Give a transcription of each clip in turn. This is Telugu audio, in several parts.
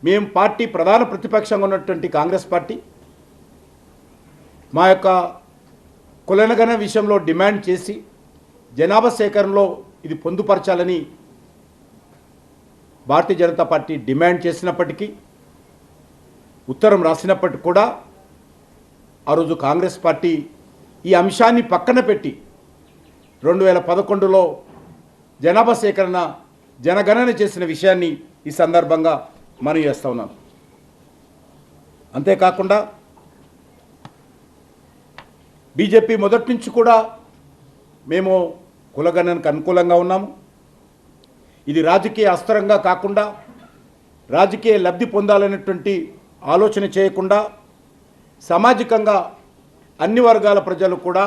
మేము పార్టీ ప్రధాన ప్రతిపక్షంగా ఉన్నటువంటి కాంగ్రెస్ పార్టీ మా యొక్క కులగణన విషయంలో డిమాండ్ చేసి జనాభా సేకరణలో ఇది పొందుపరచాలని భారతీయ జనతా పార్టీ డిమాండ్ చేసినప్పటికీ ఉత్తరం రాసినప్పటికీ కూడా ఆ రోజు కాంగ్రెస్ పార్టీ ఈ అంశాన్ని పక్కన పెట్టి 2011లో జనాభా సేకరణ జనగణన చేసిన విషయాన్ని ఈ సందర్భంగా మనం చేస్తూ ఉన్నాం. అంతేకాకుండా బీజేపీ మొదటి నుంచి కూడా మేము కులగణనకు అనుకూలంగా ఉన్నాము. ఇది రాజకీయ అస్త్రంగా కాకుండా రాజకీయ లబ్ధి పొందాలనేటువంటి ఆలోచన చేయకుండా సామాజికంగా అన్ని వర్గాల ప్రజలు కూడా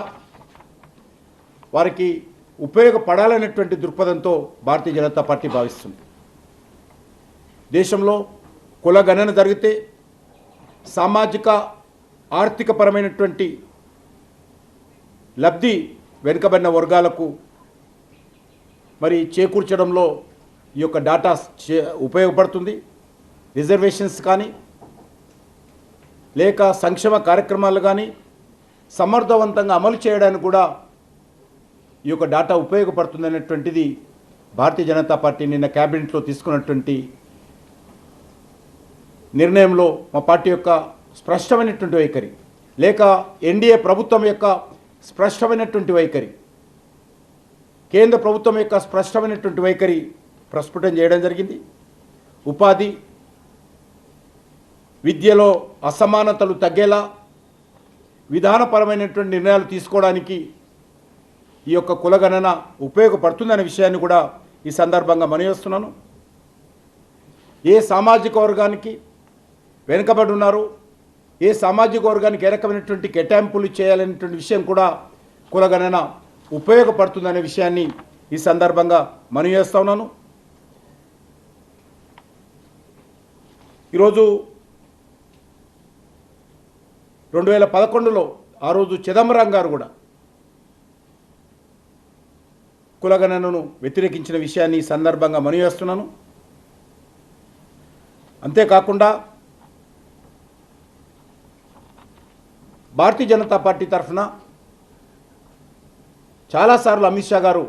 వారికి ఉపయోగపడాలనేటువంటి దృక్పథంతో భారతీయ జనతా పార్టీ భావిస్తుంది. దేశంలో కులగణన జరిగితే సామాజిక ఆర్థికపరమైనటువంటి లబ్ధి వెనుకబడిన వర్గాలకు మరి చేకూర్చడంలో ఈ యొక్క డాటా ఉపయోగపడుతుంది. రిజర్వేషన్స్ కానీ లేక సంక్షేమ కార్యక్రమాలు కానీ సమర్థవంతంగా అమలు చేయడానికి కూడా ఈ యొక్క డాటా ఉపయోగపడుతుంది అనేటువంటిది భారతీయ జనతా పార్టీ నిన్న క్యాబినెట్లో తీసుకున్నటువంటి నిర్ణయంలో మా పార్టీ యొక్క స్పష్టమైనటువంటి వైఖరి, లేక ఎన్డీఏ ప్రభుత్వం యొక్క స్పష్టమైనటువంటి వైఖరి, కేంద్ర ప్రభుత్వం యొక్క స్పష్టమైనటువంటి వైఖరి ప్రస్ఫుటం చేయడం జరిగింది. ఉపాధి విద్యలో అసమానతలు తగ్గేలా విధానపరమైనటువంటి నిర్ణయాలు తీసుకోవడానికి ఈ యొక్క కులగణన ఉపయోగపడుతుందనే విషయాన్ని కూడా ఈ సందర్భంగా మనవిస్తున్నాను. ఏ సామాజిక వర్గానికి వెనుకబడి ఉన్నారు, ఏ సామాజిక వర్గానికి ఏ రకమైనటువంటి కేటాయింపులు చేయాలనేటువంటి విషయం కూడా కులగణన ఉపయోగపడుతుందనే విషయాన్ని ఈ సందర్భంగా మనవి చేస్తా ఉన్నాను. ఈరోజు 2011లో ఆ రోజు చిదంబరం గారు కూడా కులగణనను వ్యతిరేకించిన విషయాన్ని ఈ సందర్భంగా మనవి చేస్తున్నాను. అంతేకాకుండా భారతీయ జనతా పార్టీ తరఫున చాలాసార్లు అమిత్ షా గారు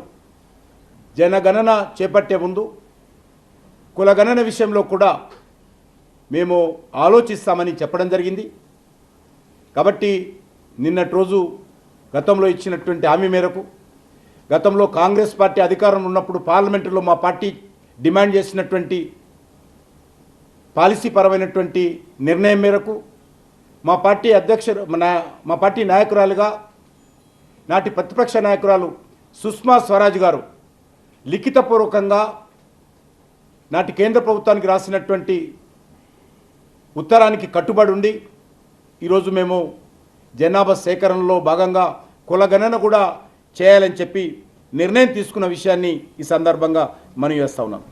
జనగణన చేపట్టే ముందు కులగణన విషయంలో కూడా మేము ఆలోచిస్తామని చెప్పడం జరిగింది. కాబట్టి నిన్నటి రోజు గతంలో ఇచ్చినటువంటి హామీ మేరకు, గతంలో కాంగ్రెస్ పార్టీ అధికారంలో ఉన్నప్పుడు పార్లమెంటులో మా పార్టీ డిమాండ్ చేసినటువంటి పాలసీ పరమైనటువంటి నిర్ణయం మేరకు మా పార్టీ నాయకురాలుగా నాటి ప్రతిపక్ష నాయకురాలు సుష్మా స్వరాజ్ గారు లిఖితపూర్వకంగా నాటి కేంద్ర ప్రభుత్వానికి రాసినటువంటి ఉత్తరానికి కట్టుబడి ఉండి ఈరోజు మేము జనాభా సేకరణలో భాగంగా కులగణన కూడా చేయాలని చెప్పి నిర్ణయం తీసుకున్న విషయాన్ని ఈ సందర్భంగా మనవి చేస్తా ఉన్నాం.